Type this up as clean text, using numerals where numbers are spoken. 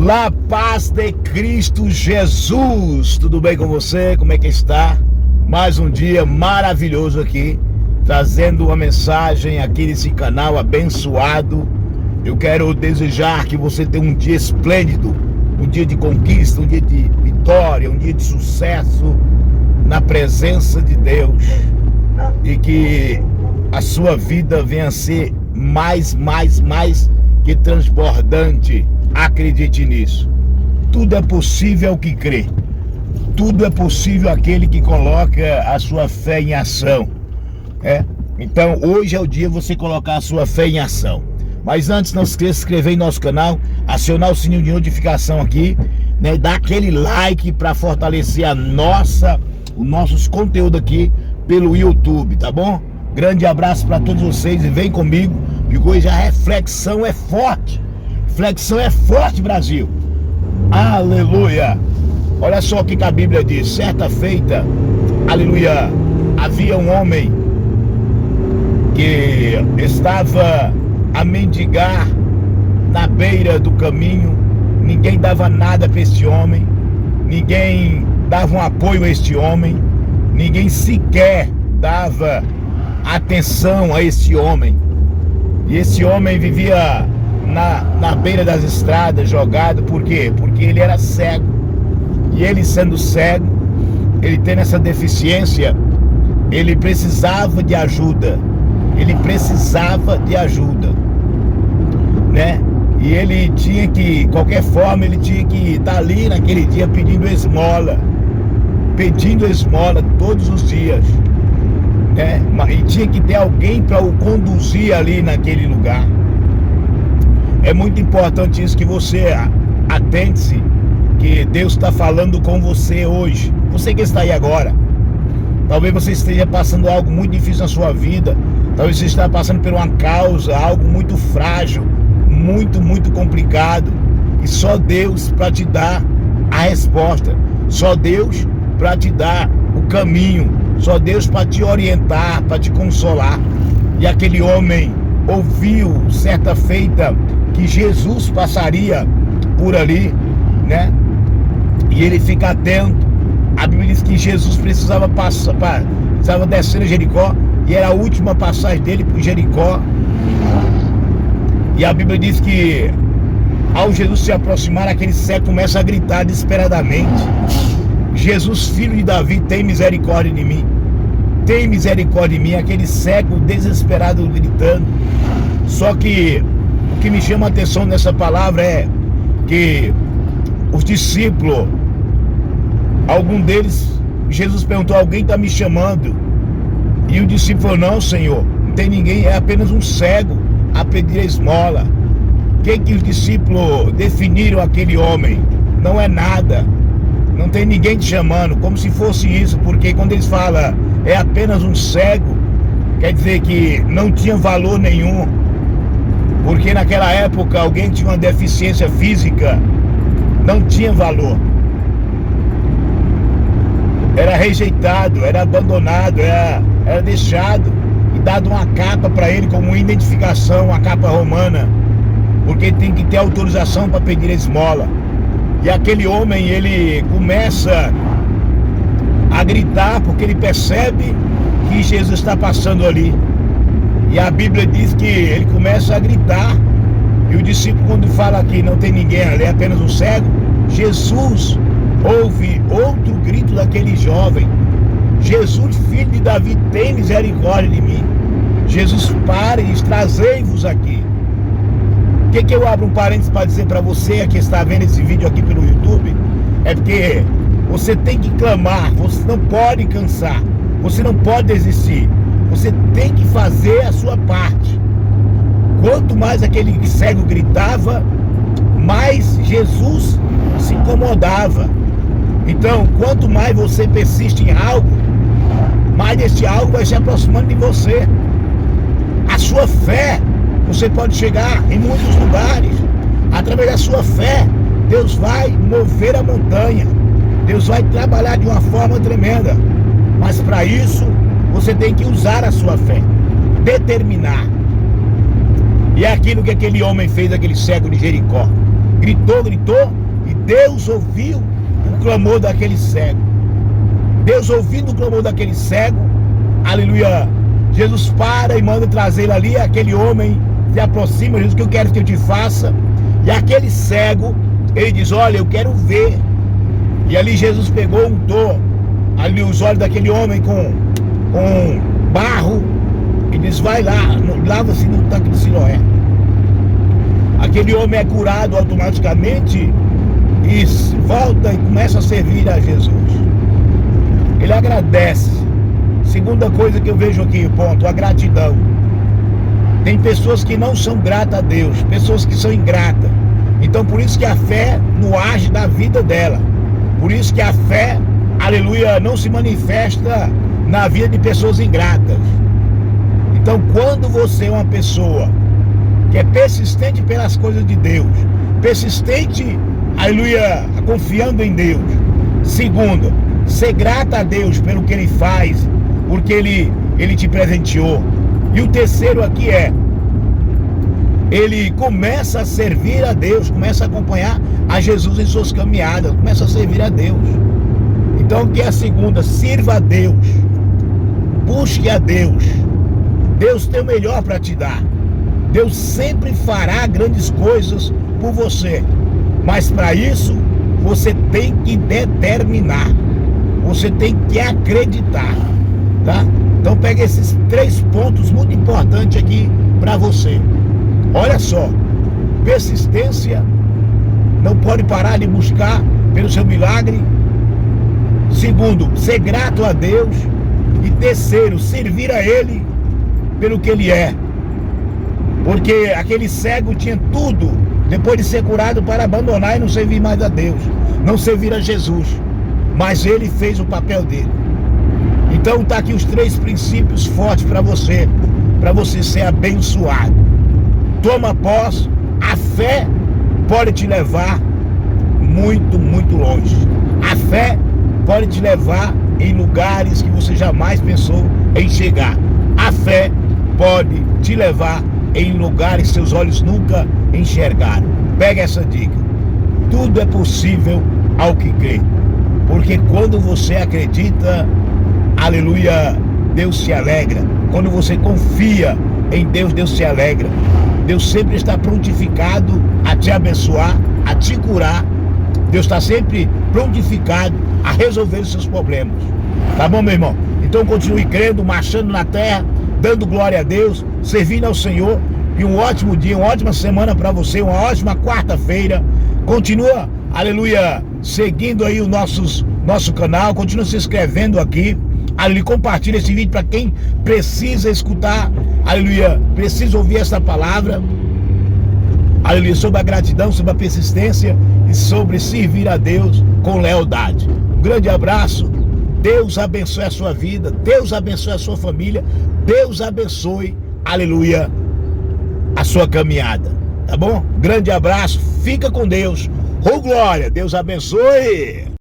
La paz de Cristo Jesus. Tudo bem com você? Como é que está? Mais um dia maravilhoso aqui, trazendo uma mensagem aqui nesse canal abençoado. Eu quero desejar que você tenha um dia esplêndido, um dia de conquista, um dia de vitória, um dia de sucesso na presença de Deus, e que a sua vida venha a ser mais que transbordante. Acredite nisso. Tudo é possível ao que crê. Tudo é possível àquele que coloca a sua fé em ação. Então hoje é o dia de você colocar a sua fé em ação. Mas antes, não esqueça de se inscrever em nosso canal, acionar o sininho de notificação aqui, né? Dar aquele like para fortalecer os nossos conteúdos aqui pelo YouTube, tá bom? Grande abraço para todos vocês e vem comigo, porque hoje a reflexão é forte. Reflexão é forte, Brasil. Aleluia. Olha só o que a Bíblia diz. Certa feita, aleluia, havia um homem que estava a mendigar na beira do caminho. Ninguém dava nada para esse homem, ninguém dava um apoio a este homem, ninguém sequer dava atenção a esse homem. E esse homem vivia na beira das estradas, jogado. Por quê? Porque ele era cego. E ele, sendo cego, ele tendo essa deficiência, ele precisava de ajuda. Ele precisava de ajuda, né? E ele tinha que, qualquer forma, ele tinha que estar ali naquele dia pedindo esmola todos os dias, né? E tinha que ter alguém para o conduzir ali naquele lugar. É muito importante isso, que você atente-se, que Deus está falando com você hoje. Você que está aí agora, talvez você esteja passando algo muito difícil na sua vida. Talvez você esteja passando por uma causa, algo muito frágil, muito complicado. E só Deus para te dar a resposta. Só Deus para te dar o caminho. Só Deus para te orientar, para te consolar. E aquele homem ouviu certa feita que Jesus passaria por ali, né? E ele fica atento. A Bíblia diz que Jesus precisava descer a Jericó, e era a última passagem dele por Jericó. E a Bíblia diz que ao Jesus se aproximar, aquele cego começa a gritar desesperadamente: Jesus, filho de Davi, tem misericórdia de mim. Tem misericórdia de mim. Aquele cego desesperado gritando. Só que o que me chama a atenção nessa palavra é que os discípulos, algum deles, Jesus perguntou: alguém está me chamando? E o discípulo falou: não, Senhor, não tem ninguém, é apenas um cego a pedir a esmola. O que os discípulos definiram aquele homem? Não é nada, não tem ninguém te chamando, como se fosse isso, porque quando eles falam é apenas um cego, quer dizer que não tinha valor nenhum, porque naquela época alguém que tinha uma deficiência física não tinha valor. Era rejeitado, era abandonado, era deixado e dado uma capa para ele como uma identificação, uma capa romana, porque tem que ter autorização para pedir esmola. E aquele homem, ele começa a gritar porque ele percebe que Jesus está passando ali. E a Bíblia diz que ele começa a gritar. E o discípulo, quando fala que não tem ninguém ali, é apenas um cego, Jesus ouve outro grito daquele jovem: Jesus, filho de Davi, tem misericórdia de mim. Jesus, pare e trazei-vos aqui. O que eu abro um parênteses para dizer para você que está vendo esse vídeo aqui pelo YouTube? É porque você tem que clamar, você não pode cansar, você não pode desistir, você tem que fazer a sua parte. Quanto mais aquele cego gritava, mais Jesus se incomodava. Então, quanto mais você persiste em algo, mais esse algo vai se aproximando de você. A sua fé, você pode chegar em muitos lugares. Através da sua fé, Deus vai mover a montanha. Deus vai trabalhar de uma forma tremenda. Mas para isso, você tem que usar a sua fé, determinar. E é aquilo que aquele homem fez, aquele cego de Jericó. gritou, e Deus ouviu o clamor daquele cego. Deus ouvindo o clamor daquele cego, aleluia, Jesus para e manda trazer ali aquele homem, se aproxima, Jesus, o que eu quero que eu te faça? E aquele cego, ele diz, olha, eu quero ver. E ali Jesus pegou, untou ali os olhos daquele homem com barro, e diz, vai lá, lava-se no tanque de Siloé. Aquele homem é curado automaticamente e volta e começa a servir a Jesus. Ele agradece. Segunda coisa que eu vejo aqui, ponto, a gratidão. Tem pessoas que não são gratas a Deus, pessoas que são ingratas. Então por isso que a fé não age na vida dela. Por isso que a fé, aleluia, não se manifesta na vida de pessoas ingratas. Então quando você é uma pessoa que é persistente pelas coisas de Deus, persistente, aleluia, confiando em Deus. Segundo, ser grata a Deus pelo que Ele faz, porque Ele te presenteou. E o terceiro aqui é, ele começa a servir a Deus, começa a acompanhar a Jesus em suas caminhadas, começa a servir a Deus. Então, que é a segunda, sirva a Deus, busque a Deus. Deus tem o melhor para te dar. Deus sempre fará grandes coisas por você. Mas para isso, você tem que determinar. Você tem que acreditar, tá? Então pega esses 3 pontos muito importantes aqui para você. Olha só, persistência, não pode parar de buscar pelo seu milagre. Segundo, ser grato a Deus. E terceiro, servir a Ele pelo que Ele é. Porque aquele cego tinha tudo, depois de ser curado, para abandonar e não servir mais a Deus, não servir a Jesus. Mas ele fez o papel dele. Então tá aqui os 3 princípios fortes para você ser abençoado. Toma posse. A fé pode te levar muito, muito longe. A fé pode te levar em lugares que você jamais pensou em chegar. A fé pode te levar em lugares que seus olhos nunca enxergaram. Pega essa dica. Tudo é possível ao que crê. Porque quando você acredita, aleluia, Deus se alegra. Quando você confia em Deus, Deus se alegra. Deus sempre está prontificado a te abençoar, a te curar. Deus está sempre prontificado a resolver os seus problemas. Tá bom, meu irmão? Então continue crendo, marchando na terra, dando glória a Deus, servindo ao Senhor. E um ótimo dia, uma ótima semana para você, uma ótima quarta-feira. Continua, aleluia, seguindo aí o nosso canal, continua se inscrevendo aqui. Aleluia, compartilha esse vídeo para quem precisa escutar, aleluia, precisa ouvir essa palavra, aleluia, sobre a gratidão, sobre a persistência e sobre servir a Deus com lealdade. Um grande abraço, Deus abençoe a sua vida, Deus abençoe a sua família, Deus abençoe, aleluia, a sua caminhada, tá bom? Grande abraço, fica com Deus, glória, Deus abençoe.